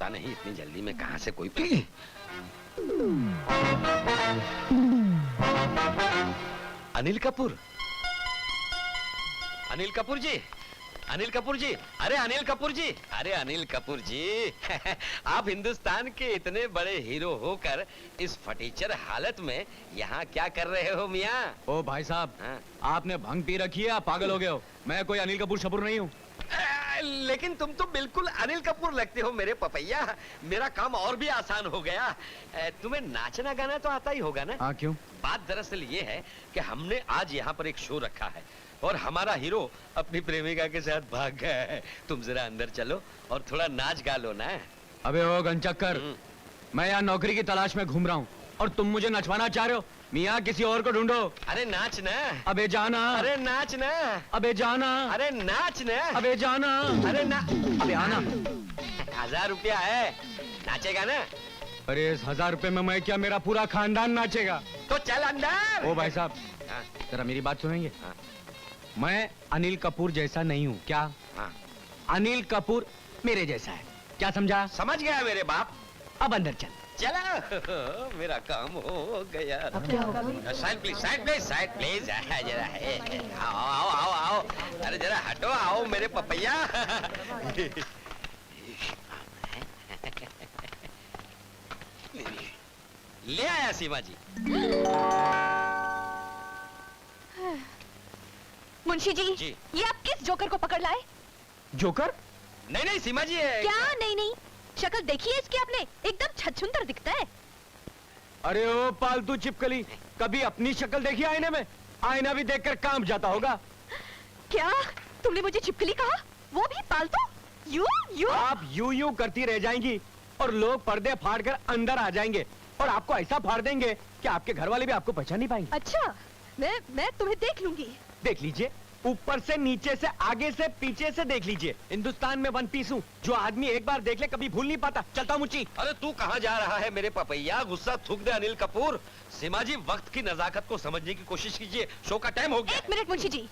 पता नहीं इतनी जल्दी में कहां से कोई अनिल कपूर, अनिल कपूर जी, अनिल कपूर जी, अरे अनिल कपूर जी, अरे अनिल कपूर जी आप हिंदुस्तान के इतने बड़े हीरो होकर इस फटीचर हालत में यहाँ क्या कर रहे हो मियाँ? ओ भाई साहब, आपने भंग पी रखी है, आप पागल हो गए हो। मैं कोई अनिल कपूर शपूर नहीं हूँ। लेकिन तुम तो बिल्कुल अनिल कपूर लगते हो मेरे पपैया। मेरा काम और भी आसान हो गया। तुम्हें नाचना गाना तो आता ही होगा ना? हाँ, क्यों? बात दरअसल ये है कि हमने आज यहाँ पर एक शो रखा है और हमारा हीरो अपनी प्रेमिका के साथ भाग गया है। तुम जरा अंदर चलो और थोड़ा नाच गा लो ना। अबे ओ गंचक्कर, मैं यहाँ नौकरी की तलाश में घूम रहा हूँ और तुम मुझे नचवाना चाह रहे हो? मियाँ किसी और को ढूंढो। अरे नाच ना। अबे जाना। अरे नाच ना। अबे जाना। अरे नाच ना। अबे जाना। अरे ना। अबे आना। 1000 रुपया है, नाचेगा ना? अरे इस 1000 रुपए में मैं क्या, मेरा पूरा खानदान नाचेगा। तो चल अंदर। ओ भाई साहब, जरा मेरी बात सुनेंगे? मैं अनिल कपूर जैसा नहीं हूँ क्या? अनिल कपूर मेरे जैसा है, क्या समझा? समझ गया मेरे बाप। अब अंदर चल। चला मेरा काम हो गया। Side please, side please, side please. जरा आओ आओ आओ आओ। अरे जरा हटो, आओ मेरे पपैया। ले आया सीमा जी। मुंशी जी, ये आप किस जोकर को पकड़ लाए? जोकर? नहीं नहीं सीमा जी है। क्या नहीं नहीं? शक्ल देखी है इसकी आपने? एकदम छछूंदर दिखता है। अरे ओ पालतू चिपकली, कभी अपनी शक्ल देखी आईने में? आईना भी देखकर काम जाता होगा। क्या तुमने मुझे चिपकली कहा? वो भी पालतू? यू आप यूं करती रह जाएंगी और लोग पर्दे फाड़कर अंदर आ जाएंगे और आपको ऐसा फाड़ देंगे कि आपके घर वाले भी आपको पहचान नहीं पाएंगे। अच्छा, मैं तुम्हें देख लूंगी। देख लीजिए, ऊपर से, नीचे से, आगे से, पीछे से देख लीजिए। हिंदुस्तान में वन पीस हूँ, जो आदमी एक बार देख ले कभी भूल नहीं पाता। चलता हूँ मुची। अरे तू कहाँ जा रहा है मेरे पपैया? गुस्सा थूक दे अनिल कपूर। सीमा जी, वक्त की नजाकत को समझने की कोशिश कीजिए, शो का टाइम हो गया। 1 मिनट मुंशी जी।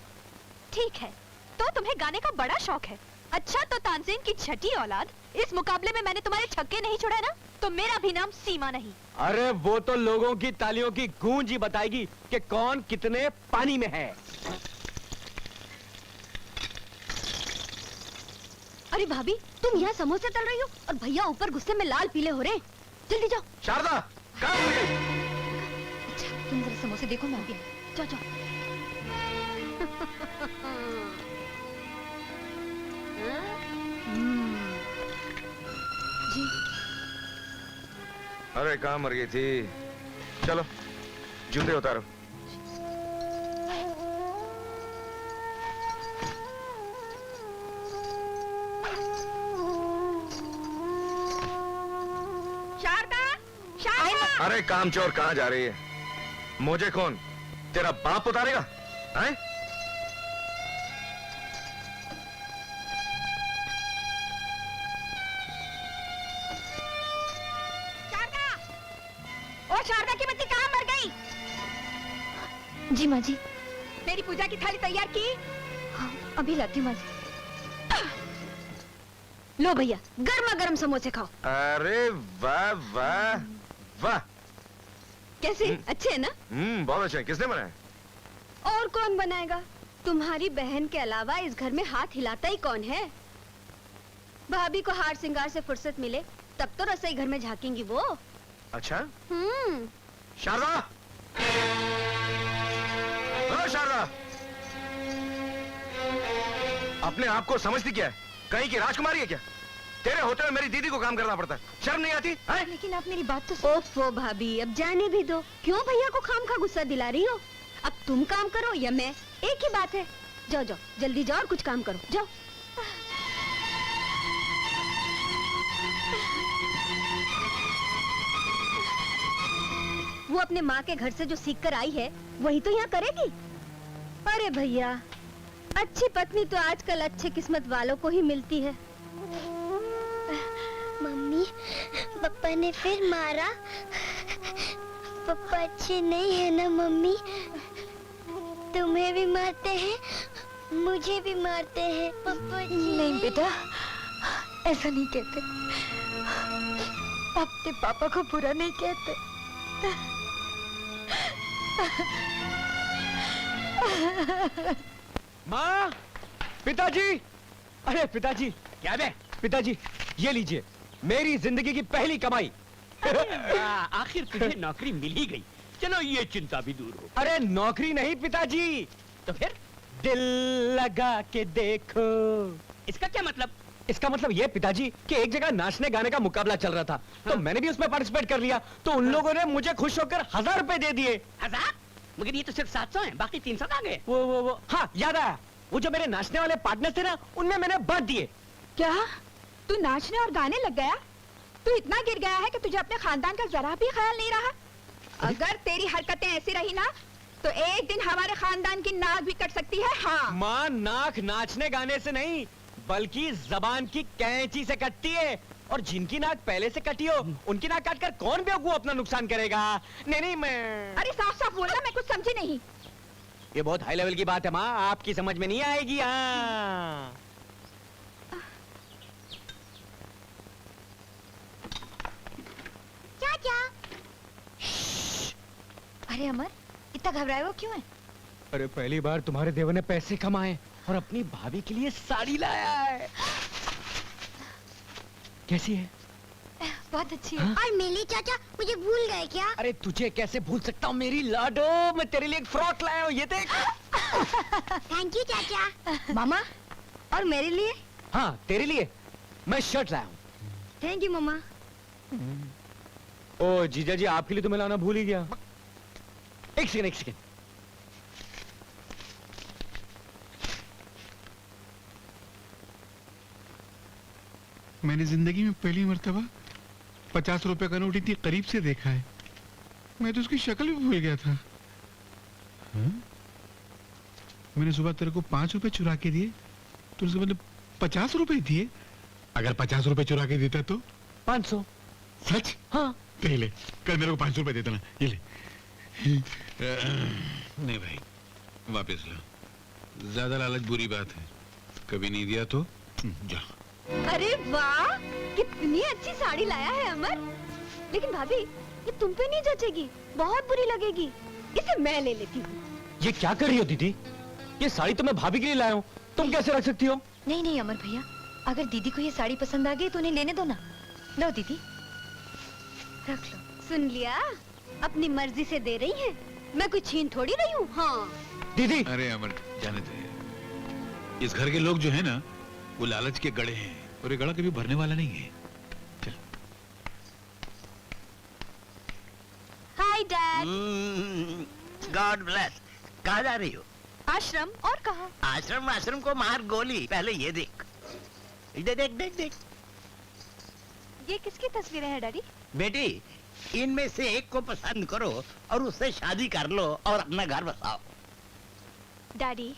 ठीक है, तो तुम्हें गाने का बड़ा शौक है। अच्छा, तो तानसेन की छठी औलाद, इस मुकाबले में मैंने तुम्हारे छक्के नहीं छोड़ा ना, तो मेरा भी नाम सीमा नहीं। अरे वो तो लोगों की तालियों की गूंज ही बताएगी कि कौन कितने पानी में है। अरे भाभी, तुम यहाँ समोसे तल रही हो और भैया ऊपर गुस्से में लाल पीले हो रहे हैं। जल्दी जाओ। शारदा, कहाँ हो गई? अच्छा, तुम जरा समोसे देखो, मैं भी। जाओ जाओ। जी। अरे कहाँ मर गई थी? चलो जूते उतारो। अरे कामचोर, कहाँ जा रही है? मुझे कौन, तेरा बाप उतारेगा? हैं? शारदा! ओ शारदा की बच्ची कहाँ मर गई? जी माँ जी। मेरी पूजा की थाली तैयार की? हाँ, अभी लाती हूँ माँ जी। लो भैया, गर्मा गर्म समोसे खाओ। अरे वाह वाह वाह। कैसे, अच्छे है ना? बहुत अच्छे हैं। किसने बनाया? और कौन बनाएगा? तुम्हारी बहन के अलावा इस घर में हाथ हिलाता ही कौन है? भाभी को हार श्रृंगार से फुर्सत मिले तब तो रसोई घर में झांकेंगी वो। अच्छा। शारदा, ओ शारदा, अपने आप को समझती क्या है? कहीं की राजकुमारी है क्या? तेरे होते हुए मेरी दीदी को काम करना पड़ता है, शर्म नहीं आती है? लेकिन आप मेरी बात तो ओफो भाभी, अब जाने भी दो। क्यों भैया को खामखा गुस्सा दिला रही हो? अब तुम काम करो या मैं, एक ही बात है। जाओ जाओ, जल्दी जाओ और कुछ काम करो, जाओ। वो अपने माँ के घर से जो सीख कर आई है वही तो यहाँ करेगी। अरे भैया, अच्छी पत्नी तो आजकल अच्छे किस्मत वालों को ही मिलती है। मम्मी, पापा ने फिर मारा। पापा अच्छे नहीं है ना मम्मी? तुम्हें भी मारते हैं, मुझे भी मारते हैं। पापा जी। नहीं बेटा, ऐसा नहीं कहते, अपने पापा को बुरा नहीं कहते। माँ, पिताजी, अरे पिताजी, क्या है? पिताजी, ये लीजिए मेरी जिंदगी की पहली कमाई। आखिर तुझे नौकरी मिल ही गई, चलो ये चिंता भी दूर हो। अरे नौकरी नहीं पिताजी, तो फिर दिल लगा के देखो। इसका क्या मतलब? इसका मतलब ये पिताजी कि एक जगह नाचने गाने का मुकाबला चल रहा था, तो मैंने भी उसमें पार्टिसिपेट कर लिया, तो उन लोगों ने मुझे खुश होकर 1000 रुपए दे दिए। 1000? मगर ये तो सिर्फ 700 हैं, बाकी 300 आ गए। वो हाँ याद आया, वो जो मेरे नाचने वाले पार्टनर थे ना, उनमें मैंने बांट दिए। क्या तू नाचने और गाने लग गया? तू इतना गिर गया है कि तुझे अपने खानदान का जरा भी ख्याल नहीं रहा। अगर तेरी हरकतें ऐसी रही ना, तो एक दिन हमारे खानदान की नाक भी कट सकती है। हाँ माँ, नाक नाचने गाने से नहीं बल्कि जबान की कैंची से कटती है, और जिनकी नाक पहले से कटी हो उनकी नाक काटकर कौन बेवकूफ अपना नुकसान करेगा? नहीं मैं। अरे साफ साफ बोलना, मैं कुछ समझी नहीं। ये बहुत हाई लेवल की बात है माँ, आपकी समझ में नहीं आएगी। हाँ चाचा। अरे अमर, इतना घबराए वो क्यों है? अरे पहली बार तुम्हारे देवर ने पैसे कमाए और अपनी भाभी के लिए साड़ी लाया है। कैसी है? बहुत अच्छी है। हाँ? और मिली चाचा, मुझे भूल गए क्या? अरे तुझे कैसे भूल सकता हूँ मेरी लाडो, मैं तेरे लिए एक फ्रॉक लाया हूँ, ये देख। थैंक यू चाचा। मामा, और मेरे लिए? हाँ तेरे लिए मैं शर्ट लाया हूँ। थैंक यू मामा। ओ जीजा जी, आपके लिए तो मैं लाना भूल ही गया। एक सेकंड। मैंने जिंदगी में पहली मर्तबा 50 रुपए का नोट इतनी करीब से देखा है। मैं तो उसकी शक्ल भी भूल गया था। हाँ? मैंने सुबह तेरे को 5 रुपए चुरा के दिए, तो उसके बदले 50 रुपए दिए। अगर 50 रुपए चुरा के देता तो 500। सच? हाँ ले कल मेरे को 500 रुपए देता ना, ये ले। नहीं भाई, वापस लो। ज्यादा लालच बुरी बात है, कभी नहीं दिया तो जा। अरे वाह, कितनी अच्छी साड़ी लाया है अमर। लेकिन भाभी, ये तुम पे नहीं जचेगी, बहुत बुरी लगेगी। इसे मैं ले लेती हूँ। ये क्या कर रही हो दीदी? ये साड़ी तो मैं भाभी के लिए लाया हूँ, तुम कैसे रख सकती हो? नहीं नहीं अमर भैया, अगर दीदी को ये साड़ी पसंद आ गई तो उन्हें लेने दो ना। लो दीदी, रख लो। सुन लिया, अपनी मर्जी से दे रही है, मैं कोई छीन थोड़ी रही हूँ। हाँ दीदी। अरे अमर, जाने दे। इस घर के लोग जो है ना, वो लालच के गड़े हैं, और ये गड़ा कभी भरने वाला नहीं है। चल। Hi dad. God bless. कहाँ जा रही हो? आश्रम। और कहाँ? आश्रम को मार गोली। पहले ये देख, देख। ये किसकी तस्वीरें हैं डैडी? बेटी, इनमें से एक को पसंद करो और उससे शादी कर लो और अपना घर बसाओ। डैडी,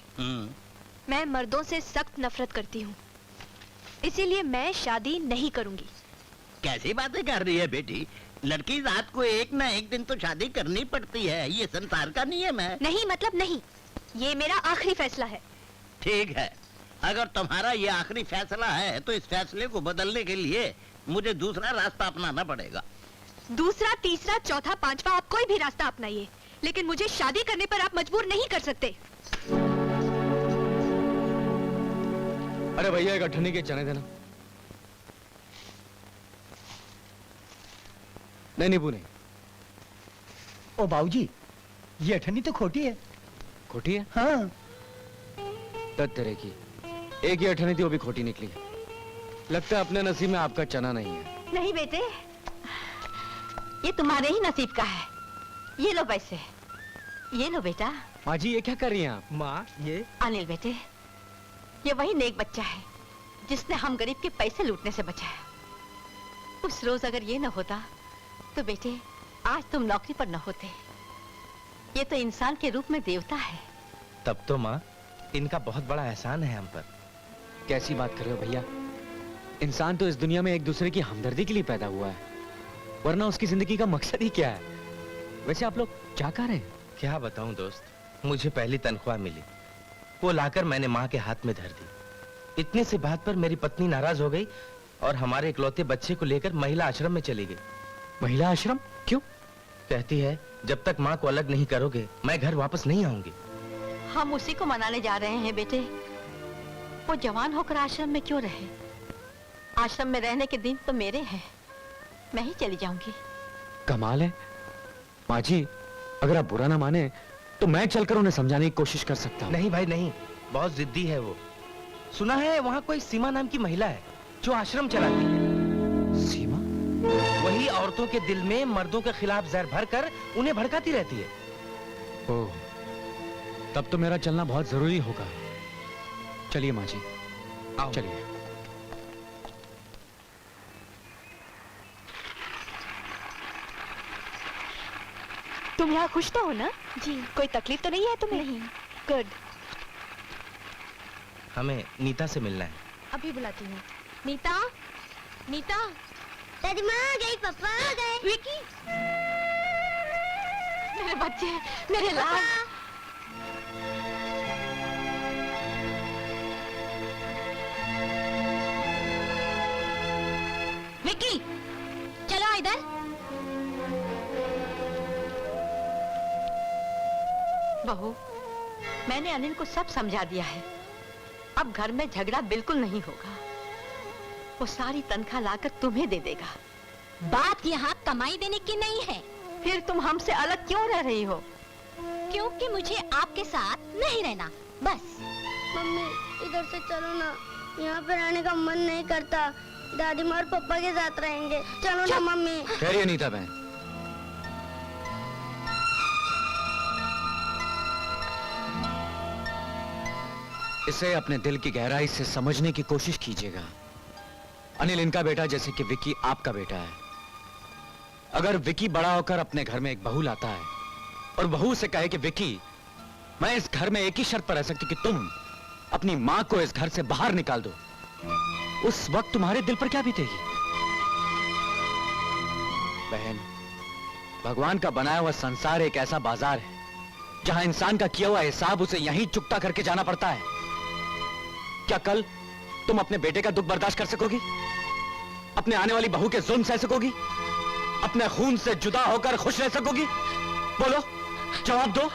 मैं मर्दों से सख्त नफरत करती हूँ, इसीलिए मैं शादी नहीं करूंगी। कैसी बातें कर रही है बेटी? लड़की जात को एक ना एक दिन तो शादी करनी पड़ती है, ये संसार का नियम है। नहीं मतलब नहीं, ये मेरा आखिरी फैसला है। ठीक है, अगर तुम्हारा ये आखिरी फैसला है तो इस फैसले को बदलने के लिए मुझे दूसरा रास्ता अपनाना पड़ेगा। दूसरा, तीसरा, चौथा, पांचवा, आप कोई भी रास्ता अपनाइए, लेकिन मुझे शादी करने पर आप मजबूर नहीं कर सकते। अरे भैया, एक अठन्नी के चने देना। नहीं नींबू नहीं। ओ बाबूजी, ये अठन्नी तो खोटी है। खोटी है? हाँ। दत्त तेरे की, एक ही अठन्नी थी, वो भी खोटी निकली। लगता है अपने नसीब में आपका चना नहीं है। नहीं बेटे, ये तुम्हारे ही नसीब का है। ये लो पैसे, ये लो बेटा। माँ जी, ये क्या कर रही हैं आप? माँ, ये अनिल बेटे, ये वही नेक बच्चा है जिसने हम गरीब के पैसे लूटने से बचाया। उस रोज अगर ये न होता तो बेटे आज तुम नौकरी पर न होते। ये तो इंसान के रूप में देवता है। तब तो माँ, इनका बहुत बड़ा एहसान है हम पर। कैसी बात कर रहे हो भैया? इंसान तो इस दुनिया में एक दूसरे की हमदर्दी के लिए पैदा हुआ है, वरना उसकी जिंदगी का मकसद ही क्या है? वैसे आप लोग क्या कर रहे हैं? क्या बताऊं दोस्त, मुझे पहली तनख्वाह मिली, वो लाकर मैंने माँ के हाथ में धर दी। इतने से बात पर मेरी पत्नी नाराज हो गई और हमारे इकलौते बच्चे को लेकर महिला आश्रम में चली गई। महिला आश्रम क्यों? कहती है जब तक माँ को अलग नहीं करोगे मैं घर वापस नहीं आऊंगी। हम उसी को मनाने जा रहे हैं बेटे। वो जवान होकर आश्रम में क्यों रहे? आश्रम में रहने के दिन तो मेरे हैं। मैं ही चली जाऊंगी। कमाल है माँ जी, अगर आप बुरा ना माने तो मैं चलकर उन्हें समझाने की कोशिश कर सकता हूँ। नहीं भाई नहीं, बहुत जिद्दी है वो। सुना है वहाँ कोई सीमा नाम की महिला है जो आश्रम चलाती है। सीमा? वही औरतों के दिल में मर्दों के खिलाफ जहर भरकर उन्हें भड़काती रहती है। ओह, तब तो मेरा चलना बहुत जरूरी होगा। चलिए माँ जी, आओ। चलिए। तुम यहाँ खुश तो हो ना? जी कोई तकलीफ तो नहीं है तुम्हें? नहीं। गुड। हमें नीता से मिलना है। अभी बुलाती हूँ। नीता, नीता। दादी माँ आ गई, पापा आ गए। विकी, मेरे बच्चे, मेरे लाल। विकी, चलो इधर। बहू, मैंने अनिल को सब समझा दिया है। अब घर में झगड़ा बिल्कुल नहीं होगा। वो सारी तनख्वाह लाकर तुम्हें दे देगा। बात यहाँ कमाई देने की नहीं है। फिर तुम हमसे अलग क्यों रह रही हो? क्योंकि मुझे आपके साथ नहीं रहना, बस। मम्मी इधर से चलो ना, यहाँ पे रहने का मन नहीं करता। दादी माँ और पापा के साथ रहेंगे। चलो ना मम्मी। ठहरिए नीता बहन। इसे अपने दिल की गहराई से समझने की कोशिश कीजिएगा। अनिल इनका बेटा जैसे कि विकी आपका बेटा है। अगर विकी बड़ा होकर अपने घर में एक बहू लाता है और बहू से कहे कि विकी, मैं इस घर में एक ही शर्त पर रह सकती कि तुम अपनी मां को इस घर से बाहर निकाल दो, उस वक्त तुम्हारे दिल पर क्या बीतेगी? बहन, भगवान का बनाया हुआ संसार एक ऐसा बाजार है जहां इंसान का किया हुआ हिसाब उसे यहीं चुकता करके जाना पड़ता है। क्या कल तुम अपने बेटे का दुख बर्दाश्त कर सकोगी? अपने आने वाली बहू के जुल्म सह सकोगी? अपने खून से जुदा होकर खुश रह सकोगी? बोलो, जवाब दो।